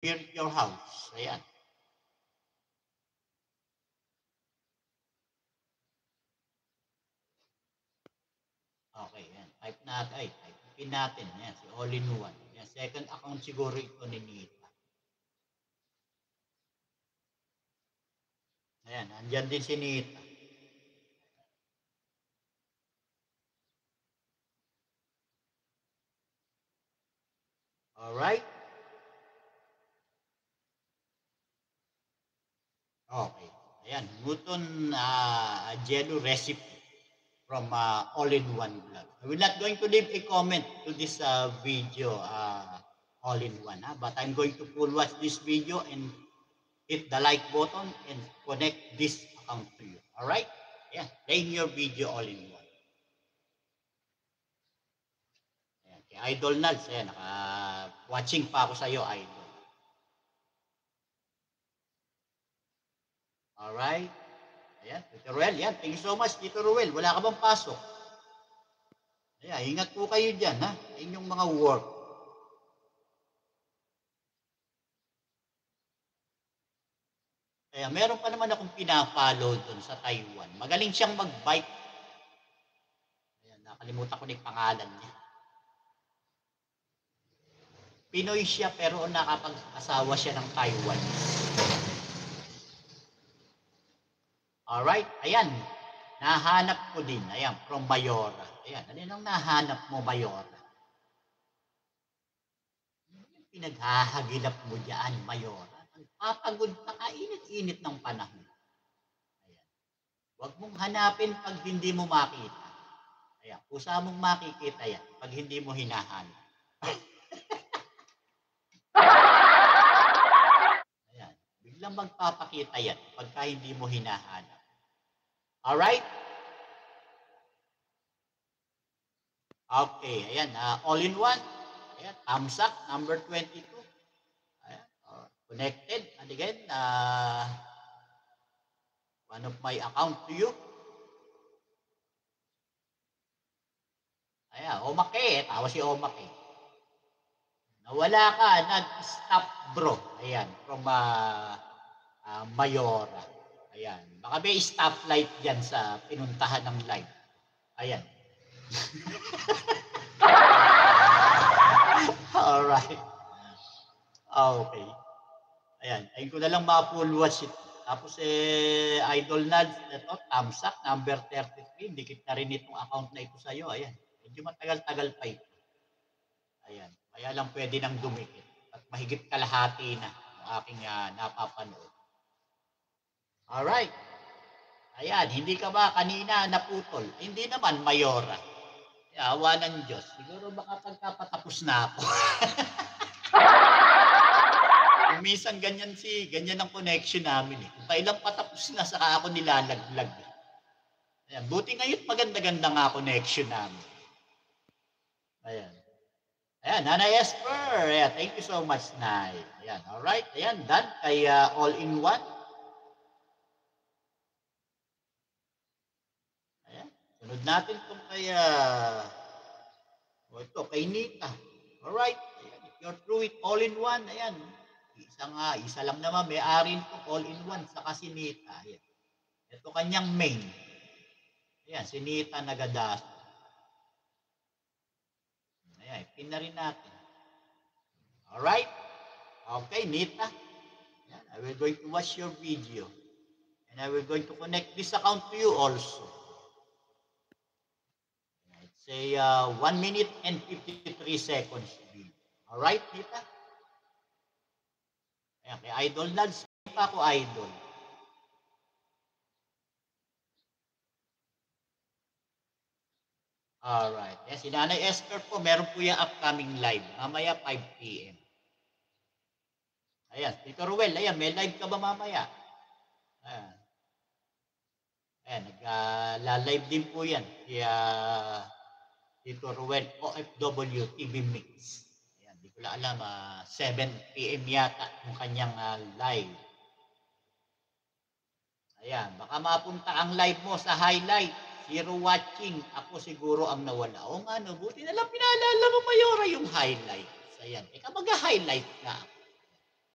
here at your house. Ayan. Okay, yan. Type natin, type natin. Yan, si All-in-One. Yan, second account siguro ito ni Nita. Ayan, andyan din si Nita. Alright? Okay. Ayan, Newton Jello recipe from All-in-One Vlog. We're not going to leave a comment to this video All-in-One, but I'm going to full watch this video and hit the like button and connect this account to you. Alright? Ayan, playing your video All-in-One. Ayan, kay Idol Nads, ayan, watching pa ako sa iyo, Idol. Alright? Ayan, Tito Ruel, yan. Thank you so much, Tito Ruel. Wala ka bang pasok? Ayan, ingat po kayo dyan, ha? Inyong mga work. Kaya meron pa naman akong pinapollow doon sa Taiwan. Magaling siyang mag-bike. Ayan, nakalimutan ko na yung pangalan niya. Pinoy siya pero nakapag-asawa siya ng Taiwan. Alright, ayan. Nahanap ko din. Ayan, from Mayora. Ayan, ano yung nahanap mo, Mayora? Yung pinaghahagilap mo dyan, Mayora. Papagod pa, kainit-init ng panahon. Ayan. Huwag mong hanapin pag hindi mo makita. Ayan, kusa mong makikita yan pag hindi mo hinahanap. Ayan, biglang magpapakita yan pagka hindi mo hinahanap. Alright? Okay, ayan, all-in-one. Ayan, thumbs up, number 22. Ayan, connected. And again, one of my account to you. Ayan, Omake, tawa si Omake. Nawala ka, nag-stop bro. Ayan, from Mayora. Ayan, baka may stoplight dyan sa pinuntahan ng live. Ayan. Alright. Okay. Ayan, ayun ko na lang ma-full watch it. Tapos Idol Nads, ito, thumbs up, number 33. Dikit na rin itong account na ito sa'yo. Ayan, medyo matagal-tagal pa ito. Ayan, kaya lang pwede nang dumikit. At mahigit kalahati na ang aking napapanood. Alright. Ayan, hindi ka ba kanina naputol? Hindi naman, Mayora. Awa ng Diyos. Siguro baka pagkapatapos na ako. Kung minsan ganyan ang connection namin eh. Kung kailang patapos na, saka ako nilalaglag. Ayan, buti ngayon maganda-ganda nga connection namin. Ayan. Ayan, Nanay Esper. Ayan, thank you so much, Nay. Ayan, alright. Ayan, done kay all-in-one. Ayan, sunod natin itong kay, ito, kay Nita. Alright, ayan, if you're through it, all-in-one, ayan. Isa lang naman, may-ari nito, all-in-one, saka si Nita. Ayan. Ito kanyang main. Ayan, si Nita Nagadaso. Ayan, pin na rin natin. Alright? Okay, Nita. Ayan, I will going to watch your video. And I will going to connect this account to you also. Let's say 1 minute and 53 seconds. Alright, Nita? Ayan, kay Idol Nads pa ako, Idol. Alright. Yes, si Nanay Esther po, meron po yung upcoming live. Mamaya 5 p.m. Ayan, Tito Ruel, ayan, may live ka ba mamaya? Ayan. Ayan, nag-live din po yan. Kaya Tito Ruel, OFW TV Mix. Ayan, di ko lang alam, 7 p.m. yata yung kanyang live. Ayan, baka mapunta ang live mo sa highlight. Zero watching. Ako siguro ang nawala. O nga, no, buti na lang pinaalala mo, Mayora, yung highlights. Ayan. Ika mag-highlight na ako.